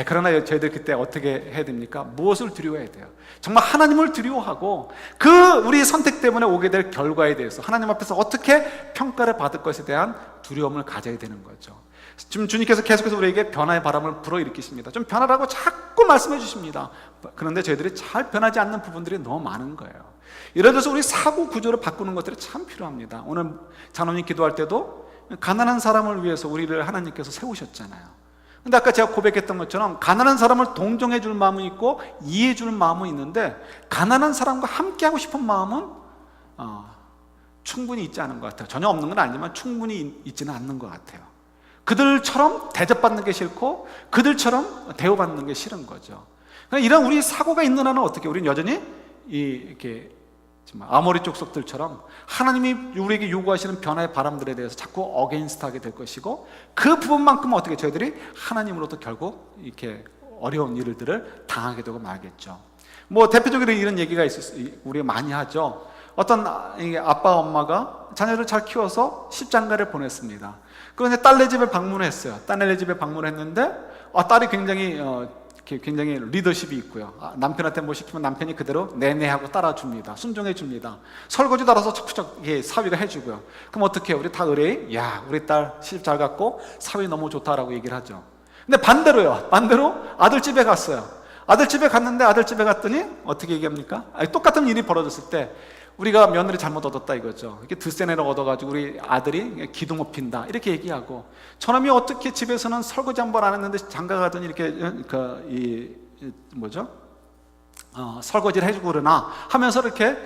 그러나 저희들 그때 어떻게 해야 됩니까? 무엇을 두려워해야 돼요? 정말 하나님을 두려워하고 그 우리 선택 때문에 오게 될 결과에 대해서 하나님 앞에서 어떻게 평가를 받을 것에 대한 두려움을 가져야 되는 거죠. 지금 주님께서 계속해서 우리에게 변화의 바람을 불어일으키십니다. 좀 변화라고 자꾸 말씀해 주십니다. 그런데 저희들이 잘 변하지 않는 부분들이 너무 많은 거예요. 예를 들어서 우리 사고 구조를 바꾸는 것들이 참 필요합니다. 오늘 장로님 기도할 때도 가난한 사람을 위해서 우리를 하나님께서 세우셨잖아요. 근데 아까 제가 고백했던 것처럼 가난한 사람을 동정해 줄 마음은 있고 이해해 줄 마음은 있는데 가난한 사람과 함께 하고 싶은 마음은 충분히 있지 않은 것 같아요. 전혀 없는 건 아니지만 충분히 있지는 않는 것 같아요. 그들처럼 대접받는 게 싫고 그들처럼 대우받는 게 싫은 거죠. 그러니까 이런 우리 사고가 있는 한은 어떻게 우리는 여전히 이렇게 아모리 족속들처럼 하나님이 우리에게 요구하시는 변화의 바람들에 대해서 자꾸 어게인스트하게 될 것이고 그 부분만큼은 어떻게 저희들이 하나님으로부터 결국 이렇게 어려운 일들을 당하게 되고 말겠죠. 대표적으로 이런 얘기가 우리가 많이 하죠. 어떤 이게 아빠 엄마가 자녀를 잘 키워서 십장가를 보냈습니다. 그런데 딸네 집에 방문했어요. 딸네 집에 방문했는데 딸이 굉장히 리더십이 있고요. 남편한테 뭐 시키면 남편이 그대로 네네 하고 따라줍니다. 순종해 줍니다. 설거지도 알아서 척척 사위가 해주고요. 그럼 어떻게 해요? 우리 다 의뢰인? 야, 우리 딸 시집 잘 갔고 사위 너무 좋다라고 얘기를 하죠. 근데 반대로 아들 집에 갔어요. 아들 집에 갔는데 아들 집에 갔더니 어떻게 얘기합니까? 똑같은 일이 벌어졌을 때 우리가 며느리 잘못 얻었다 이거죠. 이렇게 드세네를 얻어가지고 우리 아들이 기둥 업힌다 이렇게 얘기하고, 저놈이 어떻게 집에서는 설거지 한 번 안 했는데 장가 가더니 이렇게 설거지를 해주고 그러나 하면서 이렇게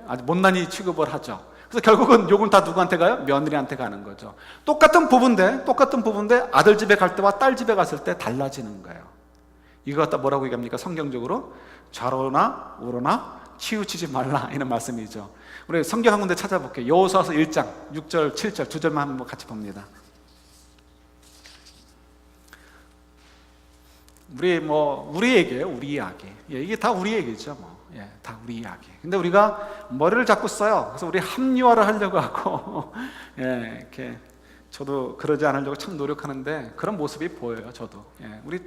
아주 못난이 취급을 하죠. 그래서 결국은 욕은 다 누구한테 가요? 며느리한테 가는 거죠. 똑같은 부부인데 아들 집에 갈 때와 딸 집에 갔을 때 달라지는 거예요. 이거 갖다 뭐라고 얘기합니까? 성경적으로 좌로나 우로나 치우치지 말라 이런 말씀이죠. 우리 성경 한 군데 찾아볼게요. 여호수아서 1장 6절 7절 두 절만 한번 같이 봅니다. 우리 얘기예요. 우리 이야기. 이게 다 우리 얘기죠. 다 우리 이야기. 근데 우리가 머리를 자꾸 써요. 그래서 우리 합리화를 하려고 하고 이렇게 저도 그러지 않으려고 참 노력하는데 그런 모습이 보여요. 저도 우리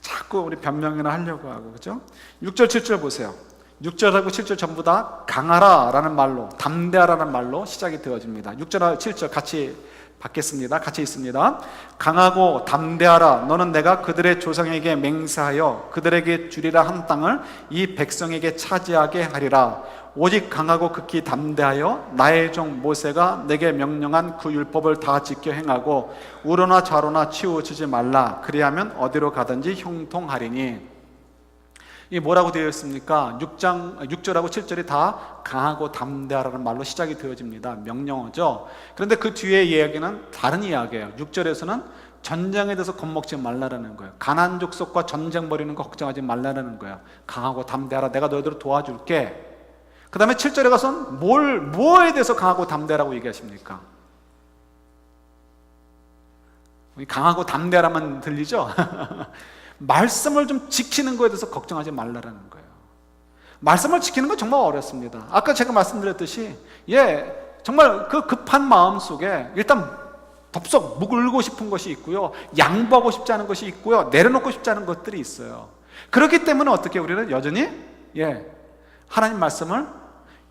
자꾸 우리 변명이나 하려고 하고, 그죠? 6절 7절 보세요. 6절하고 7절 전부 다 강하라라는 말로, 담대하라는 말로 시작이 되어집니다. 6절하고 7절 같이 받겠습니다. 같이 있습니다. 강하고 담대하라. 너는 내가 그들의 조상에게 맹세하여 그들에게 주리라 한 땅을 이 백성에게 차지하게 하리라. 오직 강하고 극히 담대하여 나의 종 모세가 내게 명령한 그 율법을 다 지켜 행하고 우로나 좌로나 치우치지 말라. 그리하면 어디로 가든지 형통하리니. 이 뭐라고 되어 있습니까? 6절하고 7절이 다 강하고 담대하라는 말로 시작이 되어집니다. 명령어죠. 그런데 그 뒤에 이야기는 다른 이야기예요. 6절에서는 전쟁에 대해서 겁먹지 말라라는 거예요. 가나안 족속과 전쟁 벌이는 거 걱정하지 말라라는 거예요. 강하고 담대하라. 내가 너희들을 도와줄게. 그 다음에 7절에 가서는 뭐에 대해서 강하고 담대하라고 얘기하십니까? 강하고 담대하라만 들리죠? 말씀을 좀 지키는 거에 대해서 걱정하지 말라라는 거예요. 말씀을 지키는 건 정말 어렵습니다. 아까 제가 말씀드렸듯이 정말 그 급한 마음 속에 일단 덥석 묵을고 싶은 것이 있고요, 양보하고 싶지 않은 것이 있고요, 내려놓고 싶지 않은 것들이 있어요. 그렇기 때문에 어떻게 우리는 여전히 하나님 말씀을,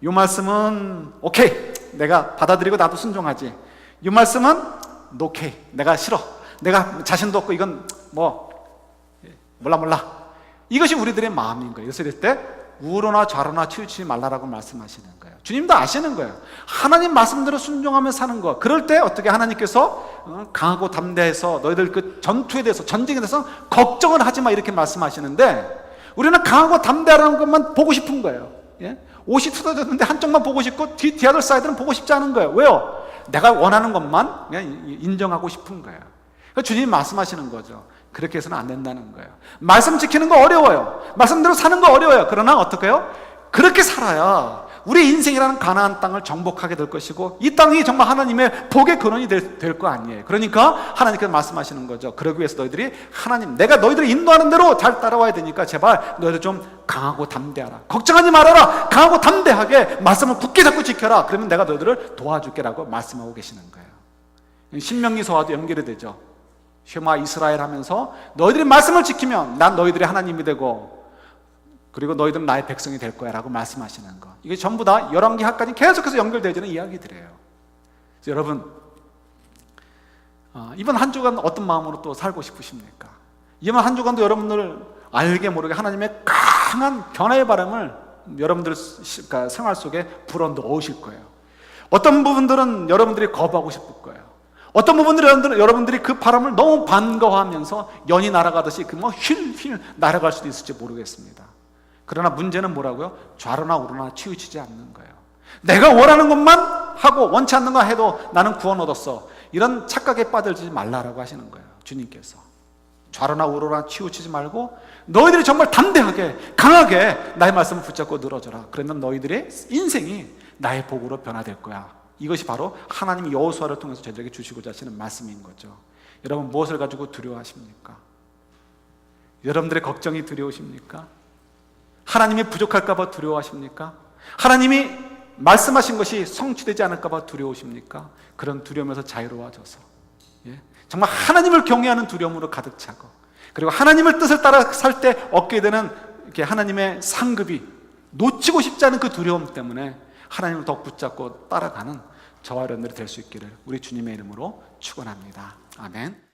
이 말씀은 오케이, 내가 받아들이고 나도 순종하지, 이 말씀은 노케이, 내가 싫어, 내가 자신도 없고 이건 몰라. 이것이 우리들의 마음인 거예요. 그래서 이럴 때 우로나 좌로나 치우치지 말라라고 말씀하시는 거예요. 주님도 아시는 거예요. 하나님 말씀대로 순종하며 사는 거. 그럴 때 어떻게 하나님께서 강하고 담대해서 너희들 그 전투에 대해서, 전쟁에 대해서 걱정을 하지 마 이렇게 말씀하시는데, 우리는 강하고 담대하라는 것만 보고 싶은 거예요. 옷이 뜯어졌는데 한쪽만 보고 싶고 뒤아들 사이드는 보고 싶지 않은 거예요. 왜요? 내가 원하는 것만 그냥 인정하고 싶은 거예요. 그러니까 주님이 말씀하시는 거죠. 그렇게 해서는 안 된다는 거예요. 말씀 지키는 거 어려워요. 말씀대로 사는 거 어려워요. 그러나 어떻게 해요? 그렇게 살아야 우리 인생이라는 가나안 땅을 정복하게 될 것이고, 이 땅이 정말 하나님의 복의 근원이 될 거 아니에요. 그러니까 하나님께서 말씀하시는 거죠. 그러기 위해서 너희들이 내가 너희들을 인도하는 대로 잘 따라와야 되니까 제발 너희들 좀 강하고 담대하라. 걱정하지 말아라. 강하고 담대하게 말씀을 굳게 잡고 지켜라. 그러면 내가 너희들을 도와줄게라고 말씀하고 계시는 거예요. 신명기서와도 연결이 되죠. 쉐마 이스라엘 하면서 너희들이 말씀을 지키면 난 너희들의 하나님이 되고, 그리고 너희들은 나의 백성이 될 거야 라고 말씀하시는 거. 이게 전부 다 열왕기하까지 계속해서 연결되어지는 이야기들이에요. 여러분, 이번 한 주간 어떤 마음으로 또 살고 싶으십니까? 이번 한 주간도 여러분들 알게 모르게 하나님의 강한 변화의 바람을 여러분들 생활 속에 불어 넣으실 거예요. 어떤 부분들은 여러분들이 거부하고 싶을 거예요. 어떤 부분들은 여러분들이 그 바람을 너무 반가워하면서 연이 날아가듯이 휠 날아갈 수도 있을지 모르겠습니다. 그러나 문제는 뭐라고요? 좌로나 우로나 치우치지 않는 거예요. 내가 원하는 것만 하고 원치 않는 거 해도 나는 구원 얻었어, 이런 착각에 빠들지 말라라고 하시는 거예요. 주님께서 좌로나 우로나 치우치지 말고 너희들이 정말 담대하게 강하게 나의 말씀을 붙잡고 늘어져라. 그러면 너희들의 인생이 나의 복으로 변화될 거야. 이것이 바로 하나님이 여호수아를 통해서 저들에게 주시고자 하시는 말씀인 거죠. 여러분, 무엇을 가지고 두려워하십니까? 여러분들의 걱정이 두려우십니까? 하나님이 부족할까 봐 두려워하십니까? 하나님이 말씀하신 것이 성취되지 않을까 봐 두려우십니까? 그런 두려움에서 자유로워져서 정말 하나님을 경외하는 두려움으로 가득 차고, 그리고 하나님을 뜻을 따라 살 때 얻게 되는 이렇게 하나님의 상급이 놓치고 싶지 않은 그 두려움 때문에 하나님을 더 붙잡고 따라가는 저와 여러분들이 될 수 있기를 우리 주님의 이름으로 축원합니다. 아멘.